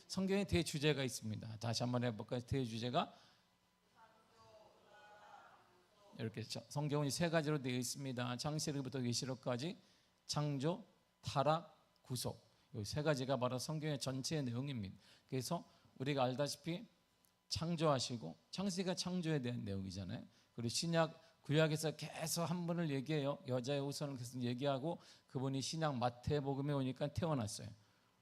성경에 대주제가 있습니다. 다시 한번 해볼까요? 대주제가 이렇게 성경은 세 가지로 되어 있습니다. 창세기부터 계시록까지 창조, 타락, 구속, 이 세 가지가 바로 성경의 전체의 내용입니다. 그래서 우리가 알다시피 창조하시고, 창세기가 창조에 대한 내용이잖아요. 그리고 신약 구약에서 계속 한 분을 얘기해요. 여자의 후손을 계속 얘기하고, 그분이 신약 마태복음에 오니까 태어났어요.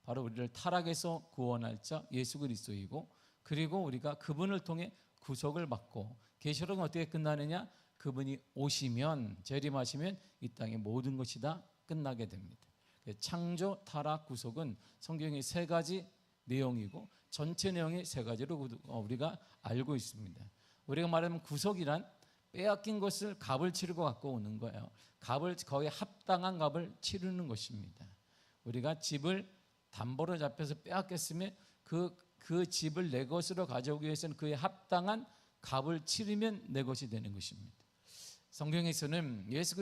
바로 우리를 타락에서 구원할 자 예수 그리스도이고, 그리고 우리가 그분을 통해 구속을 받고, 계시록은 어떻게 끝나느냐? 그분이 오시면, 재림하시면 이 땅의 모든 것이 다 끝나게 됩니다. 창조, 타락, 구속은 성경의 세 가지 내용이고, 전체 내용이 세 가지로 우리가 알고 있습니다. 우리가 말하면 구속이란 빼앗긴 것을 값을 치르고 갖고 오는 거예요. 값을, 거기에 합당한 값을 치르는 것입니다. 우리가 집을 담보로 잡혀서 빼앗겼으면 그 집을 내 것으로 가져오기 위해서는 그에 합당한 값을 치르면 내 것이 되는 것입니다. 성경에서는 예수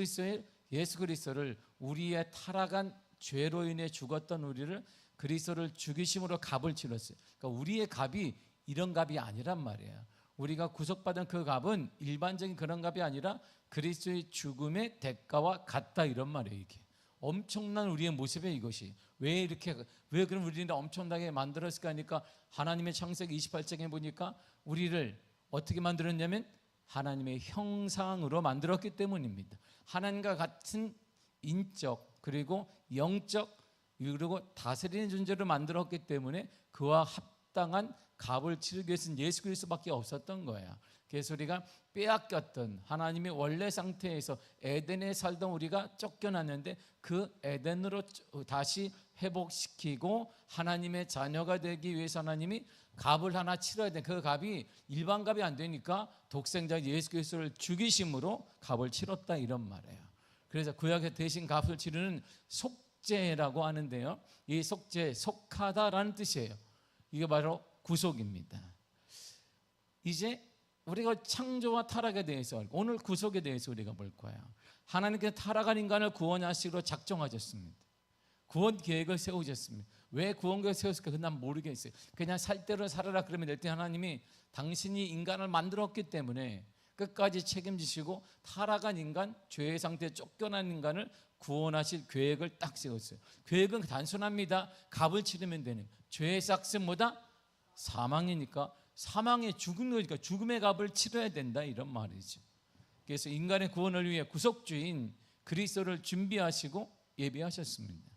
그리스도를 우리의 타락한 죄로 인해 죽었던 우리를 그리스도를 죽이심으로 값을 치렀어요. 그러니까 우리의 값이 이런 값이 아니란 말이에요. 우리가 구속받은 그 값은 일반적인 그런 값이 아니라 그리스도의 죽음의 대가와 같다, 이런 말이에요. 이게 엄청난 우리의 모습에 이것이 왜 그럼 우리를 엄청나게 만들었을까 하니까, 하나님의 창세기 28장에 보니까 우리를 어떻게 만들었냐면 하나님의 형상으로 만들었기 때문입니다. 하나님과 같은 인적 그리고 영적 그리고 다스리는 존재로 만들었기 때문에 그와 합당한 값을 치르기 위해서는 예수 그리스도밖에 없었던 거야. 그래서 우리가 빼앗겼던 하나님의 원래 상태에서 에덴에 살던 우리가 쫓겨났는데, 그 에덴으로 다시 회복시키고 하나님의 자녀가 되기 위해서 하나님이 값을 하나 치러야 돼. 그 값이 일반 값이 안 되니까 독생자 예수 그리스도를 죽이심으로 값을 치렀다, 이런 말이에요. 그래서 구약에 대신 값을 치르는 속죄라고 하는데요, 이 속죄, 속하다라는 뜻이에요. 이게 바로 구속입니다. 이제 우리가 창조와 타락에 대해서, 오늘 구속에 대해서 우리가 볼 거예요. 하나님께서 타락한 인간을 구원하시기로 작정하셨습니다. 구원 계획을 세우셨습니다. 왜 구원 계획을 세웠을까? 그건 난 모르겠어요. 그냥 살 대로 살아라 그러면 될 때, 하나님이 당신이 인간을 만들었기 때문에 끝까지 책임지시고 타락한 인간, 죄의 상태에 쫓겨난 인간을 구원하실 계획을 딱 세웠어요. 계획은 단순합니다. 값을 치르면 되는, 죄의 삭은 뭐다? 사망이니까, 사망의 죽음이니까 죽음의 값을 치러야 된다, 이런 말이죠. 그래서 인간의 구원을 위해 구속주인 그리스도를 준비하시고 예비하셨습니다.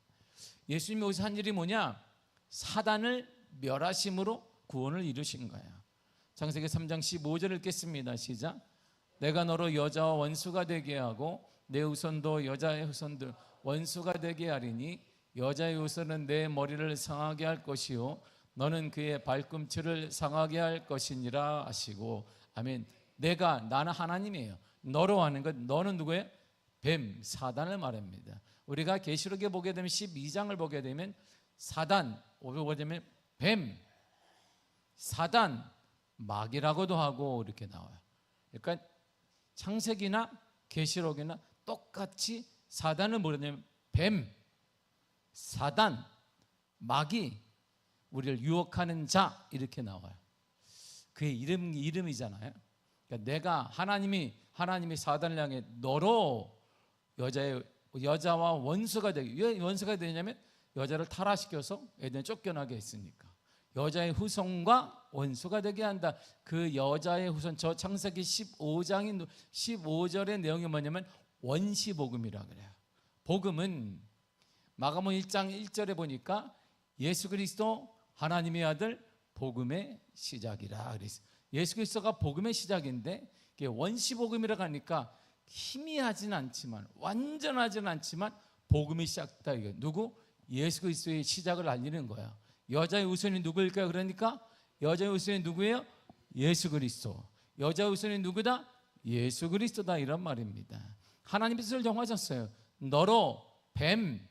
예수님이 오셔서 한 일이 뭐냐? 사단을 멸하심으로 구원을 이루신 거예요. 창세기 3장 15절을 읽겠습니다. 시작. 내가 너로 여자와 원수가 되게 하고 내 후손도 여자의 후손들 원수가 되게 하리니 여자의 후손은 내 머리를 상하게 할 것이요 너는 그의 발꿈치를 상하게 할 것이니라 하시고. 아멘. 나는 하나님이에요. 너로 하는 것, 너는 누구예요? 뱀, 사단을 말합니다. 우리가 계시록에 보게 되면 12장을 보게 되면 사단, 보게 되면 뱀, 사단, 마귀라고도 하고 이렇게 나와요. 그러니까 창세기나 계시록이나 똑같이 사단은 뭐냐면 뱀, 사단, 마귀, 우리를 유혹하는 자, 이렇게 나와요. 그의 이름이잖아요. 그러니까 내가 하나님이 사단을 향해 너로 여자와 원수가 되게. 왜 원수가 되냐면 여자를 타락시켜서 에덴에 쫓겨나게 했으니까 여자의 후손과 원수가 되게 한다. 그 여자의 후손, 저 창세기 15장인 15절의 내용이 뭐냐면 원시복음이라 그래요. 복음은 마가복음 1장 1절에 보니까 예수 그리스도 하나님의 아들 복음의 시작이라 그랬어요. 예수 그리스도가 복음의 시작인데, 원시복음이라고 하니까 희미하진 않지만 완전하진 않지만 복음이 시작다. 이거 누구? 예수 그리스도의 시작을 알리는 거야. 여자의 후손이 누구일까요? 그러니까 여자의 후손이 누구예요? 예수 그리스도. 여자의 후손이 누구다? 예수 그리스도다, 이런 말입니다. 하나님이 뜻을 정하셨어요. 너로 뱀,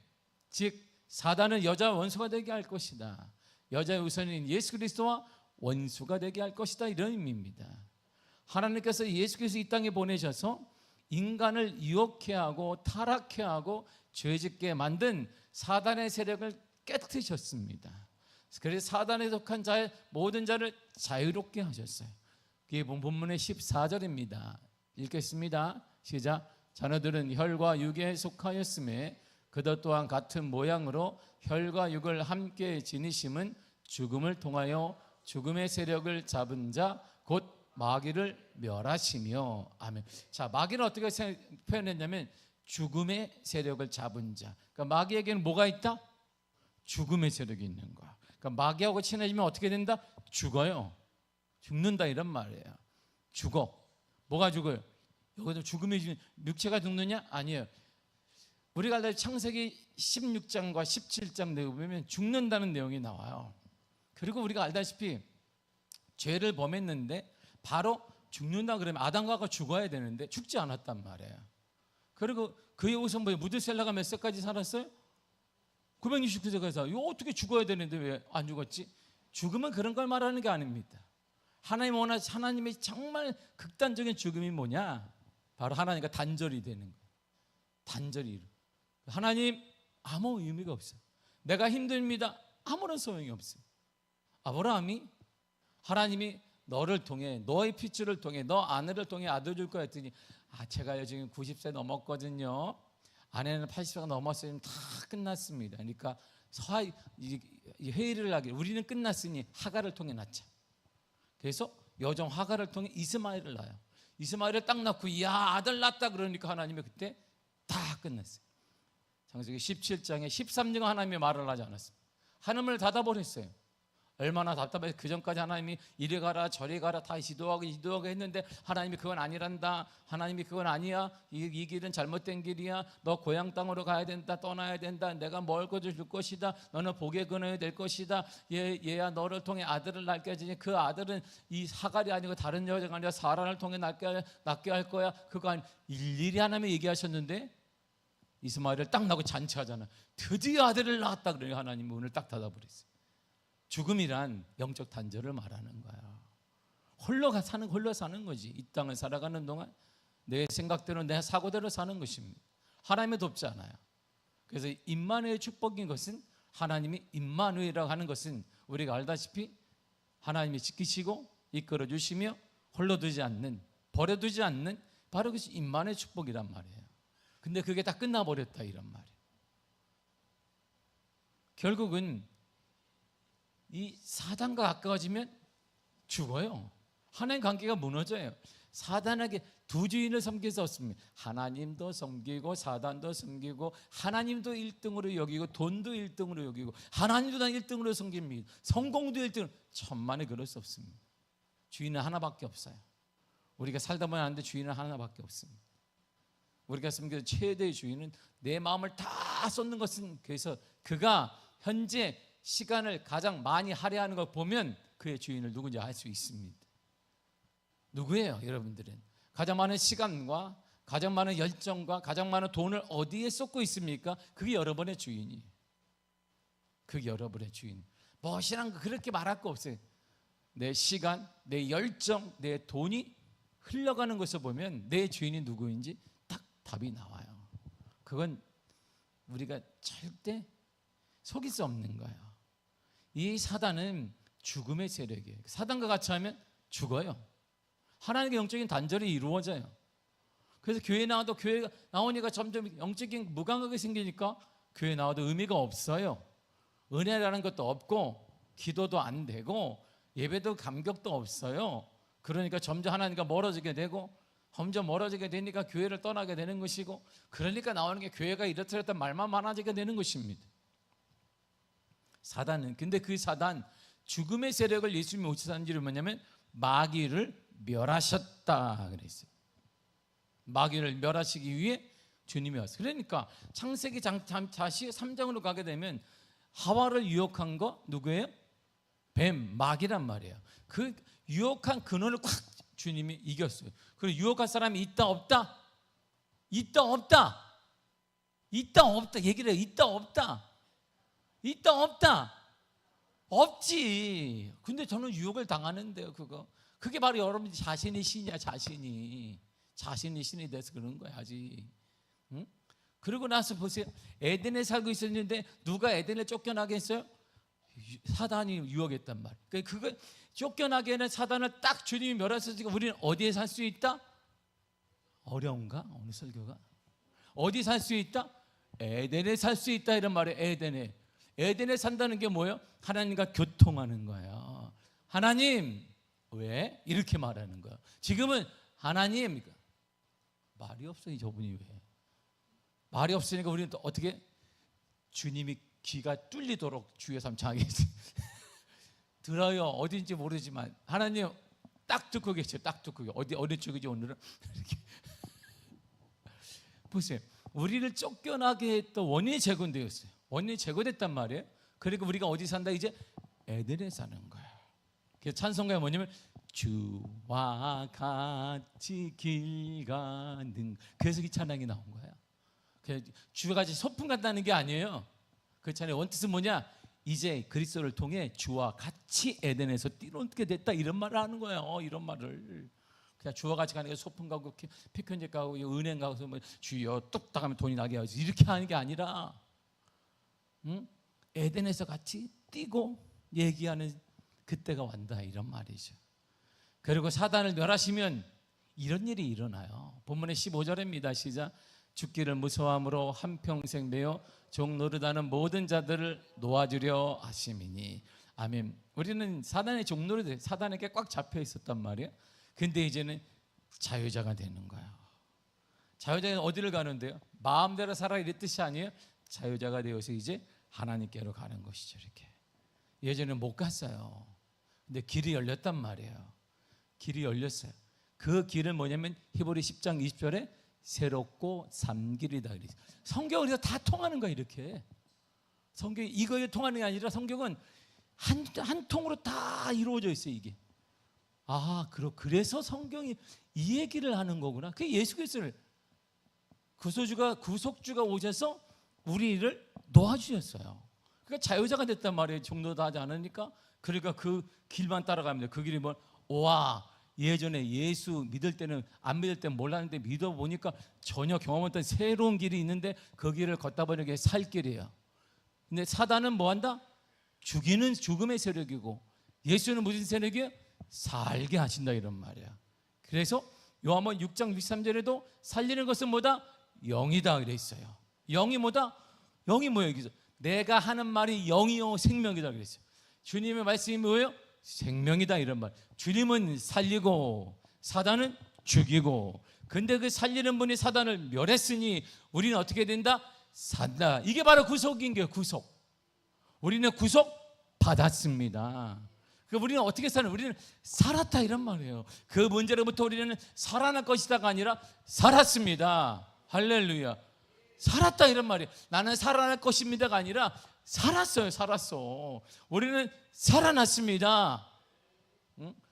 즉 사단은 여자와 원수가 되게 할 것이다. 여자의 후손인 예수 그리스도와 원수가 되게 할 것이다, 이런 의미입니다. 하나님께서 예수 그리스도 이 땅에 보내셔서 인간을 유혹해 하고 타락해 하고 죄짓게 만든 사단의 세력을 깨뜨리셨습니다. 그래서 사단에 속한 자의 모든 자를 자유롭게 하셨어요. 그게 본문의 14절입니다. 읽겠습니다. 시작. 자녀들은 혈과 육에 속하였음에 그것 또한 같은 모양으로 혈과 육을 함께 지니심은 죽음을 통하여 죽음의 세력을 잡은 자 곧 마귀를 멸하시며. 아멘. 자, 마귀는 어떻게 표현했냐면 죽음의 세력을 잡은 자. 그러니까 마귀에게는 뭐가 있다? 죽음의 세력이 있는 거야. 그러니까 마귀하고 친해지면 어떻게 된다? 죽어요. 죽는다 이런 말이에요. 죽어. 뭐가 죽어요? 여기서 죽음이 육체가 죽느냐? 아니에요. 우리가 알다시피 창세기 16장과 17장 내용 보면 죽는다는 내용이 나와요. 그리고 우리가 알다시피 죄를 범했는데 바로 죽는다 그러면 아담과 하와 죽어야 되는데 죽지 않았단 말이에요. 그리고 그의 후손 무드셀라가 몇 세까지 살았어요? 969세까지 살았어요. 이거 어떻게 죽어야 되는데 왜 안 죽었지? 죽음은 그런 걸 말하는 게 아닙니다. 하나님의 정말 극단적인 죽음이 뭐냐? 바로 하나님과 단절이 되는 거예요. 단절이. 하나님 아무 의미가 없어요. 내가 힘듭니다. 아무런 소용이 없어요. 아브라함이 하나님이 너를 통해 너의 핏줄을 통해 너 아내를 통해 아들 줄 거야 했더니 제가요 지금 90세 넘었거든요. 아내는 80세가 넘었으면 다 끝났습니다. 그러니까 회의를 하길 우리는 끝났으니 하갈을 통해 낳자. 그래서 여종 하갈을 통해 이스마엘을 낳아요. 이스마엘을 딱 낳고 이야 아들 낳았다 그러니까 하나님이 그때 다 끝났어요. 창세기 17장에 13년 하나님이 말을 하지 않았어요. 하늘을 닫아버렸어요. 얼마나 답답해서 그 전까지 하나님이 이리 가라 저리 가라 다 지도하고 했는데 하나님이 그건 아니란다. 하나님이 그건 아니야. 이 길은 잘못된 길이야. 너 고향 땅으로 가야 된다. 떠나야 된다. 내가 뭘 거둘 것이다. 너는 복에 근어야 될 것이다. 얘야 너를 통해 아들을 낳게 하지. 그 아들은 이 하갈이 아니고 다른 여자가 아니라 사라를 통해 낳게 할 거야. 그거 아니 일일이 하나님이 얘기하셨는데 이스마엘을 딱 낳고 잔치하잖아. 드디어 아들을 낳았다 그러니 하나님이 문을 딱 닫아버렸어요. 죽음이란 영적 단절을 말하는 거야. 홀로 사는 거지. 이 땅을 살아가는 동안 내 생각대로 내 사고대로 사는 것입니다. 하나님이 돕지 않아요. 그래서 임마누엘의 축복인 것은 하나님이 임마누엘이라고 하는 것은 우리가 알다시피 하나님이 지키시고 이끌어 주시며 홀로 두지 않는 버려두지 않는 바로 그것이 임마누엘의 축복이란 말이에요. 근데 그게 다 끝나버렸다 이런 말이에요. 결국은 이 사단과 가까워지면 죽어요. 하나님 관계가 무너져요. 사단에게 두 주인을 섬길 수 없습니다. 하나님도 섬기고 사단도 섬기고 하나님도 1등으로 여기고 돈도 1등으로 여기고 하나님도 난 1등으로 섬깁니다. 성공도 1등. 천만에 그럴 수 없습니다. 주인은 하나밖에 없어요. 우리가 살다 보면 아는데 주인은 하나밖에 없습니다. 우리가 섬기는 최대의 주인은 내 마음을 다 쏟는 것은 그래서 그가 현재 시간을 가장 많이 할애하는 걸 보면 그의 주인을 누군지 알 수 있습니다. 누구예요 여러분들은? 가장 많은 시간과 가장 많은 열정과 가장 많은 돈을 어디에 쏟고 있습니까? 그게 여러분의 주인이에요. 그게 여러분의 주인. 무엇이란 거 그렇게 말할 거 없어요. 내 시간, 내 열정, 내 돈이 흘러가는 것을 보면 내 주인이 누구인지 딱 답이 나와요. 그건 우리가 절대 속일 수 없는 거예요. 이 사단은 죽음의 세력이에요. 사단과 같이 하면 죽어요. 하나님의 영적인 단절이 이루어져요. 그래서 교회 나와도 교회가 나오니까 점점 영적인 무감각이 생기니까 교회 나와도 의미가 없어요. 은혜라는 것도 없고 기도도 안 되고 예배도 감격도 없어요. 그러니까 점점 하나님과 멀어지게 되고 점점 멀어지게 되니까 교회를 떠나게 되는 것이고 그러니까 나오는 게 교회가 이렇다 말만 많아지게 되는 것입니다. 사단은 근데 그 사단 죽음의 세력을 예수님이 어디서 산지를 뭐냐면 마귀를 멸하셨다 그랬어요. 마귀를 멸하시기 위해 주님이 왔어요. 그러니까 창세기 다시 3장으로 가게 되면 하와를 유혹한 거 누구예요? 뱀, 마귀란 말이에요. 그 유혹한 근원을 콱 주님이 이겼어요. 그리고 유혹할 사람이 있다 없다? 있다 없다? 있다 없다 얘기를 해요. 있다 없다? 있다 없다? 없지. 근데 저는 유혹을 당하는데요. 그게 바로 여러분 자신이 신이야. 자신이 신이 돼서 그런 거야 아직. 응? 그러고 나서 보세요. 에덴에 살고 있었는데 누가 에덴에 쫓겨나게 했어요? 사단이 유혹했단 말이에요. 그러니까 그거 쫓겨나게 하는 사단을 딱 주님이 멸하셨으니까 우리는 어디에 살 수 있다? 어려운가? 오늘 설교가 어디 살 수 있다? 에덴에 살 수 있다 이런 말이에요. 에덴에 산다는 게 뭐예요? 하나님과 교통하는 거예요. 하나님 왜? 이렇게 말하는 거예요. 지금은 하나님 말이 없어요. 저분이 왜? 말이 없으니까 우리는 또 어떻게? 주님이 귀가 뚫리도록 주여 삼창하게 들어요. 어딘지 모르지만 하나님 딱 듣고 계세요. 딱 듣고 계세요. 어디 쪽이지 오늘은? 이렇게. 보세요. 우리를 쫓겨나게 했던 원인이 제거되었어요. 원인이 제거됐단 말이에요. 그러니까 우리가 어디 산다? 이제 에덴에 사는 거예요. 그래서 찬송가에 뭐냐면 주와 같이 길 가는, 그래서 이 찬양이 나온 거예요. 주와 같이 소풍 간다는 게 아니에요. 그 찬양의 원뜻은 뭐냐? 이제 그리스도를 통해 주와 같이 에덴에서 뛰놀게 됐다 이런 말을 하는 거예요. 이런 말을 그냥 주와 같이 가는 게 소풍 가고 피크닉 가고 은행 가서 뭐 주여 뚝딱 하면 돈이 나게 하지 이렇게 하는 게 아니라 에덴에서 같이 뛰고 얘기하는 그때가 왔다 이런 말이죠. 그리고 사단을 멸하시면 이런 일이 일어나요. 본문의 15절입니다. 시작. 죽기를 무서워함으로 한평생 매어 종 노릇하는 모든 자들을 놓아주려 하심이니. 아멘. 우리는 사단의 종 노릇, 사단에게 꽉 잡혀 있었단 말이에요. 근데 이제는 자유자가 되는 거예요. 자유자는 어디를 가는데요? 마음대로 살아 이랬 뜻이 아니에요. 자유자가 되어서 이제 하나님께로 가는 것이죠. 이렇게 예전에 못 갔어요. 근데 길이 열렸단 말이에요. 길이 열렸어요. 그 길은 뭐냐면 히브리 10장 20절에 새롭고 삼길이다. 성경은 다 통하는 거야. 이렇게 성경이 이거에 통하는 게 아니라 성경은 한 통으로 다 이루어져 있어요. 이게 그래서 성경이 이 얘기를 하는 거구나. 그 예수 그리스도를 구속주가 오셔서 우리를 놓아주셨어요. 그러니까 자유자가 됐단 말이에요. 종노도 하지 않으니까. 그러니까 그 길만 따라갑니다. 그 길이 예전에 예수 믿을 때는 안 믿을 때는 몰랐는데 믿어보니까 전혀 경험 없던 새로운 길이 있는데 그 길을 걷다 보니까 그게 살 길이에요. 근데 사단은 뭐한다? 죽음의 세력이고 예수는 무슨 세력이에요? 살게 하신다 이런 말이야. 그래서 요한복음 6장 63절에도 살리는 것은 뭐다? 영이다 그랬어요. 영이 뭐다? 영이 뭐예요? 여기서 내가 하는 말이 영이요 생명이다 그랬어요. 주님의 말씀이 뭐예요? 생명이다 이런 말. 주님은 살리고 사단은 죽이고. 근데 그 살리는 분이 사단을 멸했으니 우리는 어떻게 된다? 산다. 이게 바로 구속인 거예요. 구속. 우리는 구속 받았습니다. 우리는 어떻게 사는? 우리는 살았다 이런 말이에요. 그 문제로부터 우리는 살아날 것이다가 아니라 살았습니다. 할렐루야. 살았다 이런 말이에요. 나는 살아날 것입니다가 아니라 살았어요. 살았어. 우리는 살아났습니다.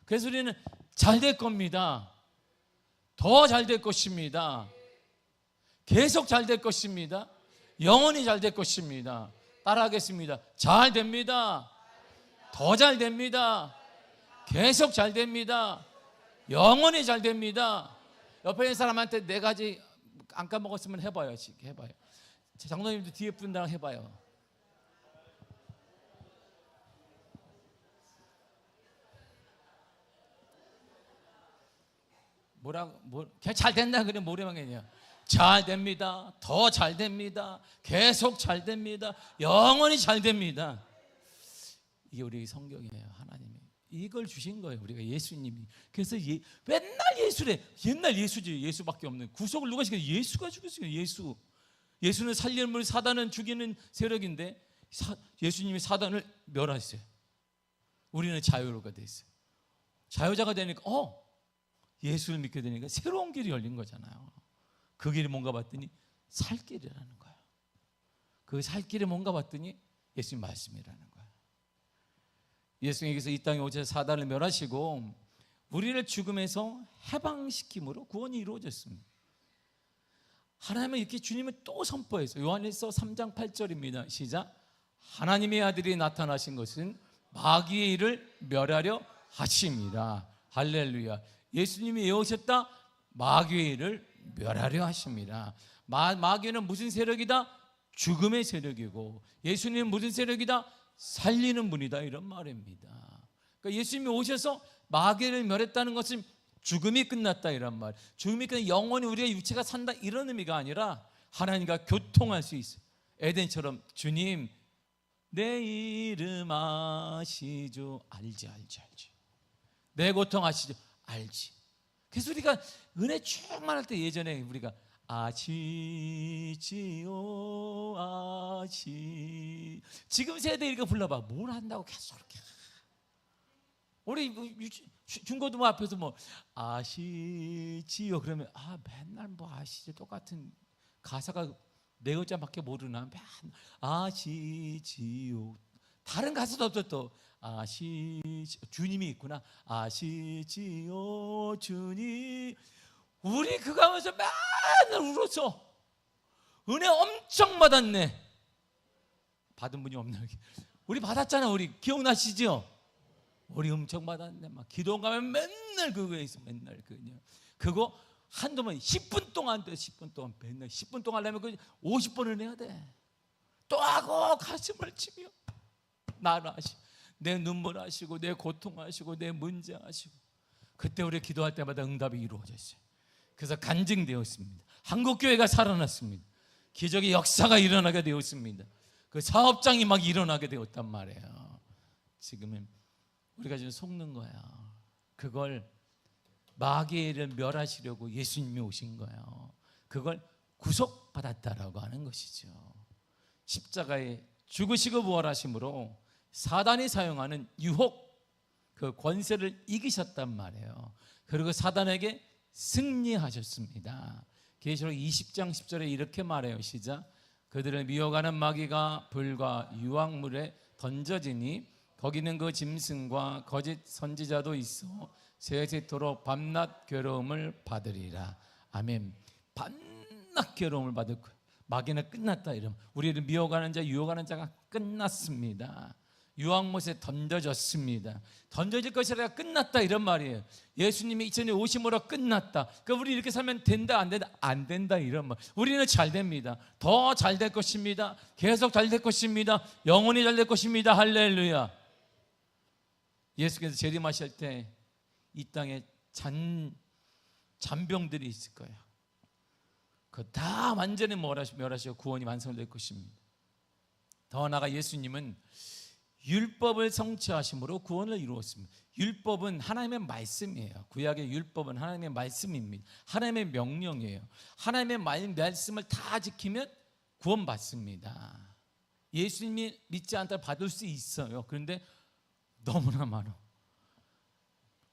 그래서 우리는 잘 될 겁니다. 더 잘 될 것입니다. 계속 잘 될 것입니다. 영원히 잘 될 것입니다. 따라하겠습니다. 잘 됩니다. 더 잘 됩니다. 계속 잘 됩니다. 영원히 잘 됩니다. 옆에 있는 사람한테 네 가지 안 까먹었으면 해봐요. 해봐요. 장로님도 뒤에 분당 해봐요. 그냥 잘 된다 그래 뭐래만 그냥 잘 됩니다. 더 잘 됩니다. 계속 잘 됩니다. 영원히 잘 됩니다. 이게 우리 성경이에요. 하나님이 이걸 주신 거예요. 우리가 예수님이. 그래서 맨날 예수래. 옛날 예수지. 예수밖에 없는. 구속을 누가 시켰어요? 예수가 죽였어요. 예수는 살리는 분, 사단은 죽이는 세력인데 예수님이 사단을 멸하셨어요. 우리는 자유로가 됐어요. 자유자가 되니까 예수를 믿게 되니까 새로운 길이 열린 거잖아요. 그 길이 뭔가 봤더니 살 길이라는 거예요. 그 살 길이 뭔가 봤더니 예수님 말씀이라는 거예요. 예수님께서 이 땅에 오셔서 사단을 멸하시고 우리를 죽음에서 해방시킴으로 구원이 이루어졌습니다. 하나님은 이렇게 주님을 또 선포했어요. 요한일서 3장 8절입니다. 시작. 하나님의 아들이 나타나신 것은 마귀의 일을 멸하려 하심이라. 할렐루야. 예수님이 오셨다. 마귀의 일을 멸하려 하십니다. 마귀는 무슨 세력이다? 죽음의 세력이고 예수님은 무슨 세력이다? 살리는 분이다 이런 말입니다. 그러니까 예수님이 오셔서 마귀를 멸했다는 것은 죽음이 끝났다 이런 말. 죽음이 끝나 영원히 우리의 육체가 산다 이런 의미가 아니라 하나님과 교통할 수 있어요. 에덴처럼 주님 내 이름 아시죠? 알지. 내 고통 아시죠? 알지. 그래서 우리가 은혜 충만할 때 예전에 우리가 아시지요 아시. 지금 세대 이거 불러봐. 뭘 한다고 계속 그렇게. 우리 중고등부 앞에서 뭐 아시지요 그러면 맨날 뭐 아시지 똑같은 가사가 네 글자밖에 모르나. 아시지요. 다른 가사도 없어. 또 주님이 있구나. 아시지요 주님. 우리 그거 하면서 맨날 울었어. 은혜 엄청 받았네. 받은 분이 없나? 우리 받았잖아. 우리 기억나시죠? 우리 엄청 받았네. 막 기도 가면 맨날 그거에 있어. 맨날 그거 한두 번 10분 동안 돼. 10분 동안 맨날 10분 동안 하려면 그 50번을 해야 돼. 또 하고 가슴을 치며 나를 아시고 내 눈물 아시고 내 고통 아시고 내 문제 아시고. 그때 우리 기도할 때마다 응답이 이루어졌어요. 그래서 간증되었습니다. 한국교회가 살아났습니다. 기적의 역사가 일어나게 되었습니다. 그 사업장이 막 일어나게 되었단 말이에요. 지금은 우리가 지금 속는 거야. 그걸 마귀를 멸하시려고 예수님이 오신 거예요. 그걸 구속받았다라고 하는 것이죠. 십자가에 죽으시고 부활하심으로 사단이 사용하는 유혹, 그 권세를 이기셨단 말이에요. 그리고 사단에게 승리하셨습니다. 계시록 20장 10절에 이렇게 말해요. 시작. 그들을 미혹하는 마귀가 불과 유황물에 던져지니 거기는 그 짐승과 거짓 선지자도 있어 세세토록 밤낮 괴로움을 받으리라. 아멘. 밤낮 괴로움을 받을 거예요. 마귀는 끝났다 이러면 우리를 미혹하는 자 유혹하는 자가 끝났습니다. 유황못에 던져졌습니다. 던져질 것이라 끝났다 이런 말이에요. 예수님이 2000년 오심으로 끝났다. 그러니까 우리 이렇게 살면 된다 안 된다? 안 된다 이런 말. 우리는 잘 됩니다. 더 잘 될 것입니다. 계속 잘 될 것입니다. 영원히 잘 될 것입니다. 할렐루야. 예수께서 재림하실 때 이 땅에 잔병들이 있을 거예요. 그 다 완전히 멸하시고 구원이 완성될 것입니다. 더 나아가 예수님은 율법을 성취하심으로 구원을 이루었습니다. 율법은 하나님의 말씀이에요. 구약의 율법은 하나님의 말씀입니다. 하나님의 명령이에요. 하나님의 말씀을 다 지키면 구원받습니다. 예수님이 믿지 않다 받을 수 있어요. 그런데 너무나 많아.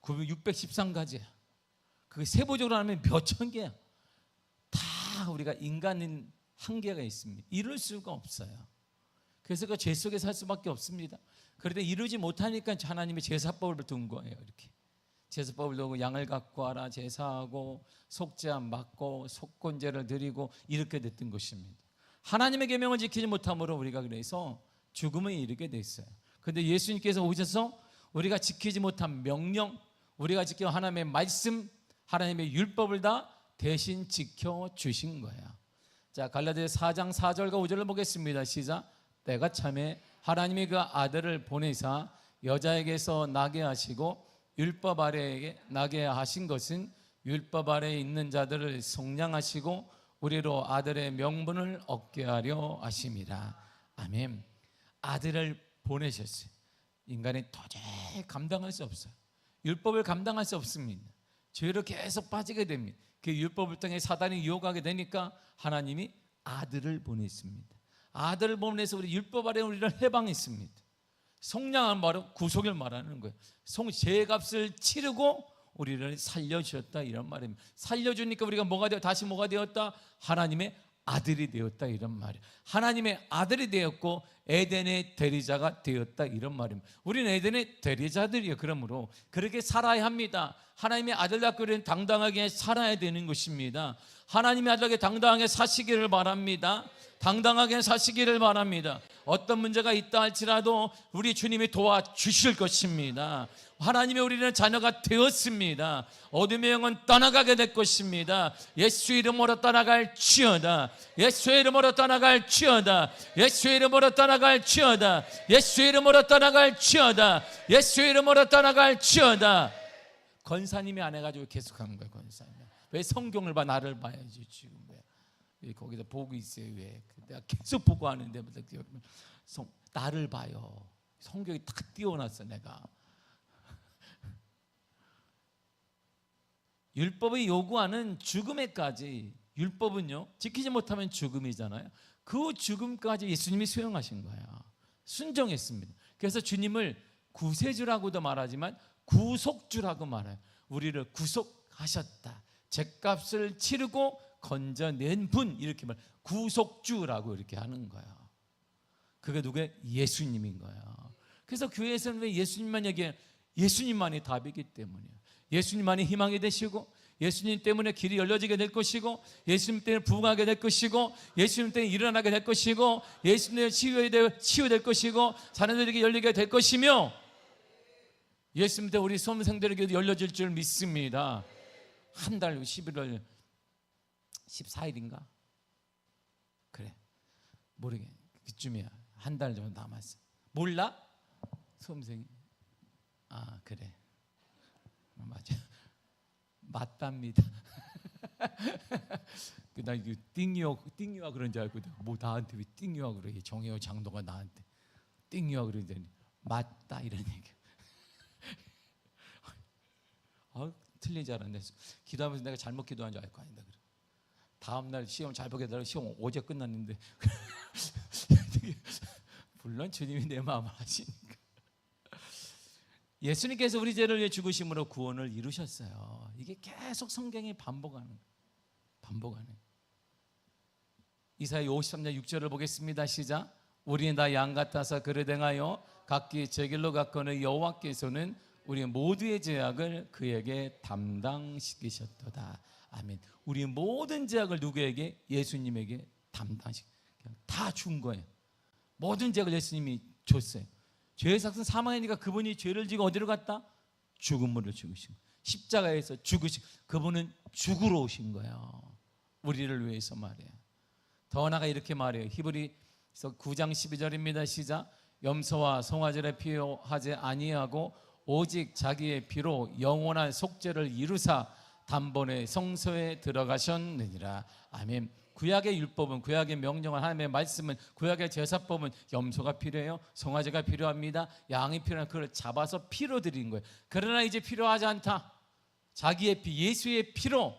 613가지야. 그게 세부적으로 하면 몇천 개야. 다 우리가 인간인 한계가 있습니다. 이룰 수가 없어요. 그래서 그 죄 속에 살 수밖에 없습니다. 그런데 이루지 못하니까 하나님이 제사법을 둔 거예요. 이렇게 제사법을 두고 양을 갖고 와라 제사하고 속죄함 받고 속건제를 드리고 이렇게 됐던 것입니다. 하나님의 계명을 지키지 못함으로 우리가 그래서 죽음에 이르게 됐어요. 그런데 예수님께서 오셔서 우리가 지키지 못한 명령, 우리가 지켜 하나님의 말씀, 하나님의 율법을 다 대신 지켜주신 거예요. 자, 갈라디아서 4장 4절과 5절을 보겠습니다. 시작. 때가 참에 하나님이 그 아들을 보내사 여자에게서 나게 하시고 율법 아래에 나게 하신 것은 율법 아래에 있는 자들을 속량하시고 우리로 아들의 명분을 얻게 하려 하심이라. 아멘. 아들을 보내셨어요. 인간이 도저히 감당할 수 없어요. 율법을 감당할 수 없습니다. 죄로 계속 빠지게 됩니다. 그 율법을 통해 사단이 유혹하게 되니까 하나님이 아들을 보냈습니다. 아들을 보내서 우리 율법 아래 우리를 해방했습니다. 속량한 말은 구속을 말하는 거예요. 죄값을 치르고 우리를 살려주셨다 이런 말입니다. 살려주니까 우리가 다시 뭐가 되었다? 하나님의 아들이 되었다 이런 말이에요. 하나님의 아들이 되었고 에덴의 대리자가 되었다 이런 말입니다. 우리는 에덴의 대리자들이에요. 그러므로 그렇게 살아야 합니다. 하나님의 아들답게 우리는 당당하게 살아야 되는 것입니다. 하나님의 아들에게 당당하게 사시기를 바랍니다. 당당하게 사시기를 바랍니다. 어떤 문제가 있다 할지라도 우리 주님이 도와주실 것입니다. 하나님의 우리는 자녀가 되었습니다. 어둠의 영은 떠나가게 될 것입니다. 예수 이름으로 떠나갈지어다. 예수의 이름으로 떠나갈지어다. 예수의 이름으로 떠나갈지어다. 떠나갈지어다. 예수 이름으로 떠나갈지어다. 예수 이름으로 떠나갈지어다. 권사님이 안 해가지고 계속하는 거예요. 권사님 왜 성경을 봐? 나를 봐야지. 지금 왜 거기다 보고 있어요? 왜 내가 계속 보고 하는데 나를 봐요. 성경이 딱 띄워놨어. 내가 율법이 요구하는 죽음에까지, 율법은요 지키지 못하면 죽음이잖아요. 그 죽음까지 예수님이 수용하신 거예요. 순종했습니다. 그래서 주님을 구세주라고도 말하지만 구속주라고 말해요. 우리를 구속하셨다. 죗값을 치르고 건져낸 분, 이렇게 말, 구속주라고 이렇게 하는 거예요. 그게 누구예요? 예수님인 거예요. 그래서 교회에서는 왜 예수님만 얘기해요? 예수님만이 답이기 때문이에요. 예수님만이 희망이 되시고, 예수님 때문에 길이 열려지게 될 것이고, 예수님 때문에 부흥하게 될 것이고, 예수님 때문에 일어나게 될 것이고, 예수님 때문에 치유될 것이고, 자녀들에게 열리게 될 것이며, 예수님 때문에 우리 수험생들에게도 열려질 줄 믿습니다. 한 달 후 11월 14일인가? 그래, 모르게 그쯤이야. 한 달 정도 남았어. 몰라? 수험생이. 아 그래, 맞아, 맞답니다. 나 이거 띵이와 그런 줄 알고, 뭐 나한테 왜 띵이와 그래? 정혜호 장로가 나한테 띵이와 그러더니 맞다 이런 얘기. 틀리지 않았네. 기도하면서 내가 잘못 기도한 줄 알 거 아닌가. 그래. 다음날 시험 잘 보게 되더라고. 시험 어제 끝났는데. 물론 주님이 내 마음을 아시니까. 예수님께서 우리 죄를 위해 죽으심으로 구원을 이루셨어요. 이게 계속 성경이 반복하는. 이사야 53장 6절을 보겠습니다. 시작. 우리는 다 양 같아서 그를 행하여 각기 제 길로 갔거늘 여호와께서는 우리 모두의 죄악을 그에게 담당시키셨도다. 아멘. 우리 모든 죄악을 누구에게? 예수님에게 다 준 거예요. 모든 죄악을 예수님이 줬어요. 죄의 삭은 사망이니까 그분이 죄를 지고 어디로 갔다? 죽음으로 죽으신 거예요. 십자가에서 죽으신, 그분은 죽으러 오신 거예요. 우리를 위해서 말이에요. 더 나아가 이렇게 말해요. 히브리서 9장 12절입니다. 시작. 염소와 송아지를 필요하지 아니하고 오직 자기의 피로 영원한 속죄를 이루사 단번에 성소에 들어가셨느니라. 아멘. 구약의 율법은, 구약의 명령은, 하나님의 말씀은, 구약의 제사법은 염소가 필요해요. 송아지가 필요합니다. 양이 필요한, 그걸 잡아서 피로 드린 거예요. 그러나 이제 필요하지 않다. 자기의 피, 예수의 피로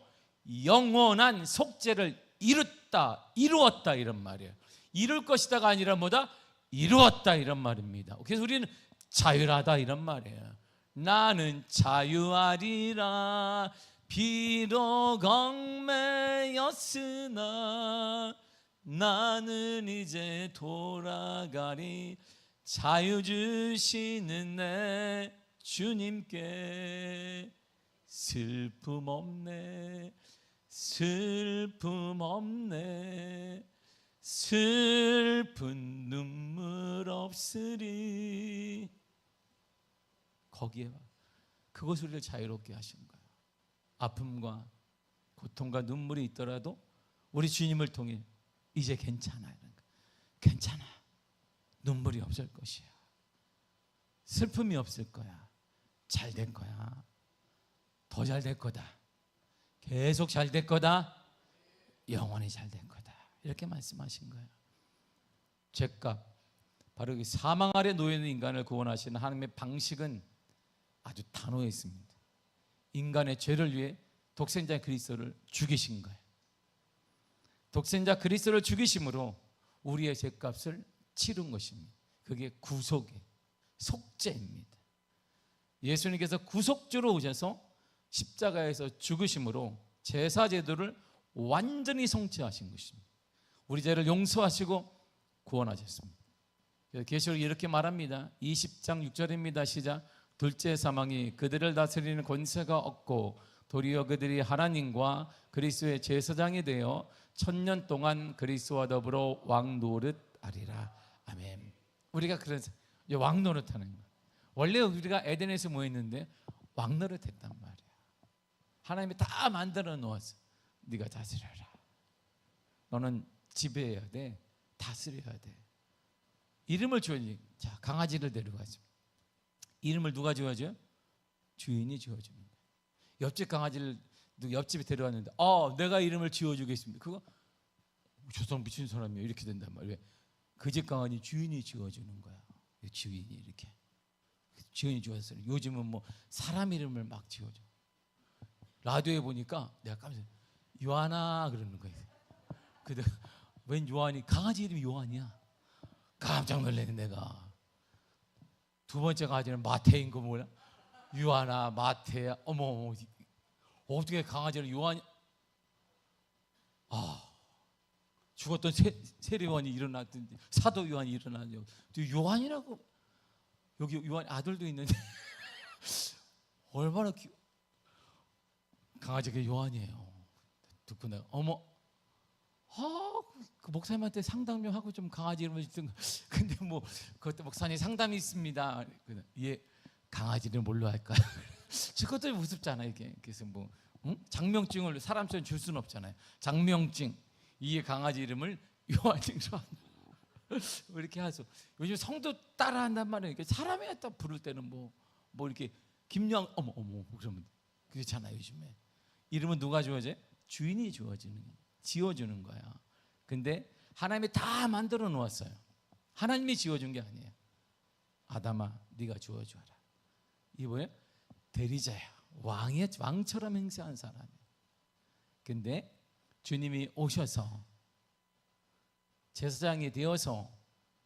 영원한 속죄를 이루었다 이런 말이에요. 이룰 것이다가 아니라 뭐다? 이루었다 이런 말입니다. 그래서 우리는 자유하다 이런 말이에요. 나는 자유하리라. 비록 얽매였으나 나는 이제 돌아가리. 자유 주시는 내 주님께 슬픔 없네, 슬픈 눈물 없으리. 거기에 그것을 우리를 자유롭게 하신 거예요. 아픔과 고통과 눈물이 있더라도 우리 주님을 통해 이제 괜찮아. 괜찮아. 눈물이 없을 것이야. 슬픔이 없을 거야. 잘 될 거야. 더 잘 될 거다. 계속 잘 될 거다. 영원히 잘 될 거다. 이렇게 말씀하신 거예요. 죄값, 바로 이 사망 아래 놓여 있는 인간을 구원하시는 하나님의 방식은 아주 단호했습니다. 인간의 죄를 위해 독생자 그리스도를 죽이신 거예요. 독생자 그리스도를 죽이심으로 우리의 죄값을 치른 것입니다. 그게 구속의 속죄입니다. 예수님께서 구속주로 오셔서 십자가에서 죽으심으로 제사제도를 완전히 성취하신 것입니다. 우리 죄를 용서하시고 구원하셨습니다. 계시록이 이렇게 말합니다. 20장 6절입니다. 시작. 둘째 사망이 그들을 다스리는 권세가 없고 도리어 그들이 하나님과 그리스도의 제사장이 되어 1000년 동안 그리스도와 더불어 왕노릇하리라. 아멘. 우리가 그래서 왕노릇하는 거예요. 원래 우리가 에덴에서 모였는데 왕노릇했단 말이야. 하나님이 다 만들어 놓았어. 네가 다스려라. 너는 지배해야 돼. 다스려야 돼. 이름을 지어야지. 자, 강아지를 데려가죠. 이름을 누가 지어줘요? 주인이 지어주는 거예요. 옆집 강아지를 옆집에 데려왔는데 내가 이름을 지어주겠습니다. 그거 저 사람 미친 사람이에요. 이렇게 된단 말이에요. 그 집 강아지 주인이 지어주는 거야. 주인이 이렇게 주인이 지어줬어요. 요즘은 뭐 사람 이름을 막 지어줘. 라디오에 보니까 내가 깜짝 요한아 그러는 거예요. 근데 웬 요한이 강아지 이름이 요한이야. 깜짝 놀래는 내가. 두 번째 강아지는 마태인 거 몰라? 요한아 마태야. 어머 어떻게 강아지를 요한이 죽었던 세례요한이 일어났던데 사도 요한이 일어나냐고. 요한이라고 여기 요한 아들도 있는데 얼마나 강아지가 요한이에요. 듣고 내가 그 목사님한테 상담 좀 하고 좀 강아지 이름을 짓든. 근데 뭐 그것도 목사님 상담이 있습니다. 예, 강아지를 뭘로 할까? 그것도 우습잖아 이게. 그래서 뭐 장명증을 사람처럼 줄 수는 없잖아요. 장명증 이 강아지 이름을 요한증으로 이렇게 하죠. 요즘 성도 따라한단 말이에요. 사람이 딱 부를 때는 뭐 이렇게 김영 어머 그러면 그렇잖아요. 요즘에 이름은 누가 지어줘요? 주인이 지어주는 거야. 근데 하나님이 다 만들어 놓았어요. 하나님이 지어준 게 아니에요. 아담아 네가 지어줘라. 이게 뭐예요? 대리자야. 왕처럼 행세한 사람이에요. 근데 주님이 오셔서 제사장이 되어서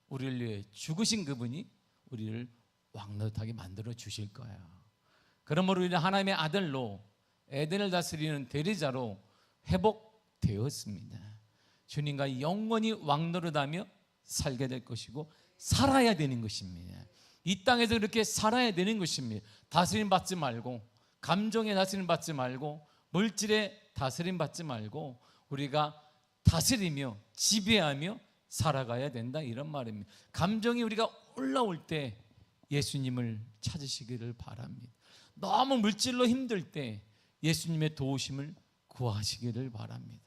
우리를 위해 죽으신 그분이 우리를 왕노릇하게 만들어 주실 거예요. 그러므로 우리는 하나님의 아들로 에덴을 다스리는 대리자로 회복되었습니다. 주님과 영원히 왕노릇하며 살게 될 것이고 살아야 되는 것입니다. 이 땅에서 그렇게 살아야 되는 것입니다. 다스림 받지 말고, 감정에 다스림 받지 말고, 물질에 다스림 받지 말고 우리가 다스리며 지배하며 살아가야 된다, 이런 말입니다. 감정이 우리가 올라올 때 예수님을 찾으시기를 바랍니다. 너무 물질로 힘들 때 예수님의 도우심을 구하시기를 바랍니다.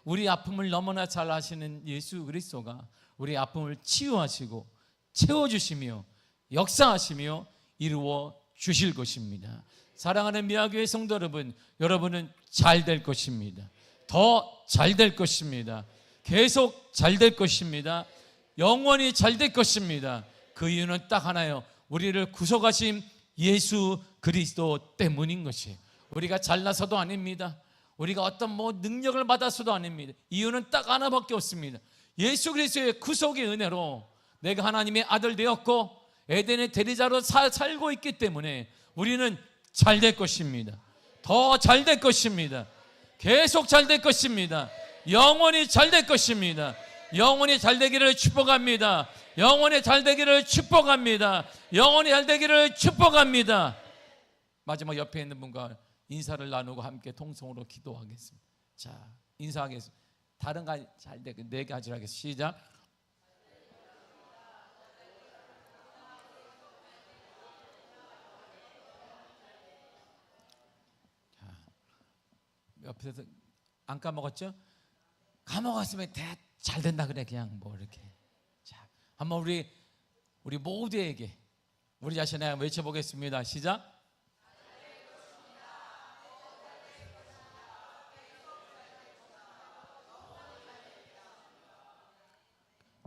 우리 아픔을 너무나 잘 아시는 예수 그리스도가 우리 아픔을 치유하시고 채워주시며 역사하시며 이루어 주실 것입니다. 사랑하는 미아교회 성도 여러분, 여러분은 잘 될 것입니다. 더 잘 될 것입니다. 계속 잘 될 것입니다. 영원히 잘 될 것입니다. 그 이유는 딱 하나예요. 우리를 구속하신 예수 그리스도 때문인 것이에요. 우리가 잘나서도 아닙니다. 우리가 어떤 능력을 받아서도 아닙니다. 이유는 딱 하나밖에 없습니다. 예수 그리스도의 구속의 은혜로 내가 하나님의 아들 되었고 에덴의 대리자로 살고 있기 때문에 우리는 잘 될 것입니다. 더 잘 될 것입니다. 계속 잘 될 것입니다. 영원히 잘 될 것입니다. 영원히 잘 되기를 축복합니다. 영원히 잘 되기를 축복합니다. 영원히 잘 되기를 축복합니다. 마지막 옆에 있는 분과 인사를 나누고 함께 통성으로 기도하겠습니다. 자, 인사하겠습니다. 다른 가지 잘 되게 네 가지를 하겠습니다. 시작. 자, 옆에서 안 까먹었죠? 까먹었으면 잘 된다 그래. 그냥 뭐 이렇게. 자, 한번 우리 모두에게 우리 자신에 외쳐보겠습니다. 시작.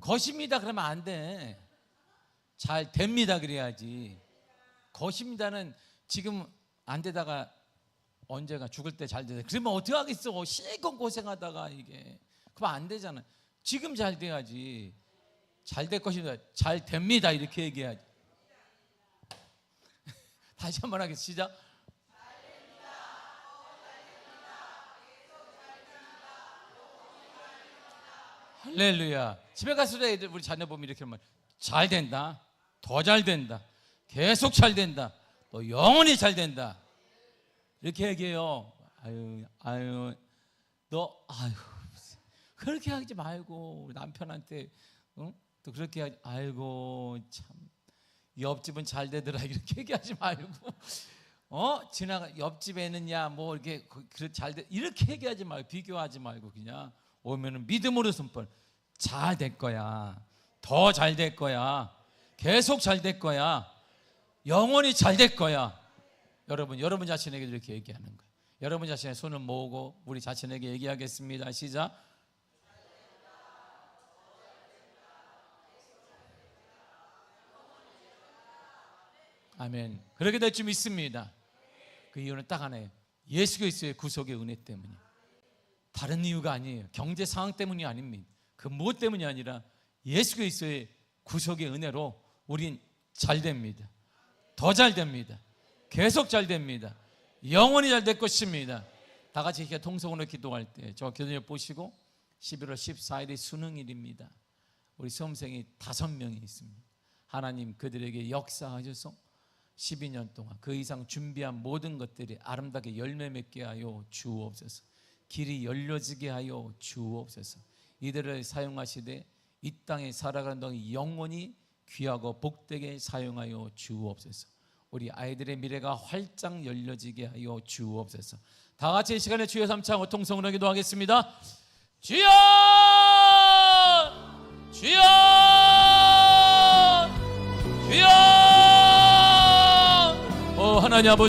것입니다 그러면 안 돼. 잘 됩니다 그래야지. 것입니다는 지금 안 되다가 언제가 죽을 때 잘 되다 그러면 어떻게 하겠어. 실컷 고생하다가 이게 그러면 안 되잖아. 지금 잘 돼야지. 잘 될 것입니다. 잘 됩니다 이렇게 얘기해야지. 다시 한번 하겠습니다. 시작. 할렐루야. 집에 가서도 애들 우리 자녀 보면 이렇게 말, 잘 된다, 더 잘 된다, 계속 잘 된다, 또 영원히 잘 된다 이렇게 얘기해요. 너 그렇게 하지 말고 우리 남편한테 또 그렇게 하지. 참 옆집은 잘 되더라 이렇게 얘기하지 말고 지나가 옆집에는야 뭐 이렇게 잘 돼 이렇게 얘기하지 말고 비교하지 말고 그냥 오면은 믿음으로 선포 잘 될 거야. 더 잘 될 거야. 계속 잘 될 거야. 영원히 잘 될 거야. 여러분 자신에게 이렇게 얘기하는 거예요. 여러분 자신의 손을 모으고 우리 자신에게 얘기하겠습니다. 시작. 아멘. 그렇게 될 줄 믿습니다. 그 이유는 딱 하나예요. 예수 그리스도의 구속의 은혜 때문이에요. 다른 이유가 아니에요. 경제 상황 때문이 아닙니다. 그 무엇 때문이 아니라 예수 그리스도의 구속의 은혜로 우린 잘 됩니다. 더 잘 됩니다. 계속 잘 됩니다. 영원히 잘 될 것입니다. 다 같이 이렇게 통성으로 기도할 때 저 교도님 보시고 11월 14일이 수능일입니다. 우리 수험생이 5명이 있습니다. 하나님 그들에게 역사하셔서 12년 동안 그 이상 준비한 모든 것들이 아름답게 열매 맺게 하여 주옵소서. 길이 열려지게 하여 주옵소서. 이들을 사용하시되 이 땅에 살아가는 동안 영원히 귀하고 복되게 사용하여 주옵소서. 우리 아이들의 미래가 활짝 열려지게 하여 주옵소서. 다 같이 이 시간에 주여 삼창 통성으로 기도하겠습니다. 주여! 주여! 주여! 하나님 아버지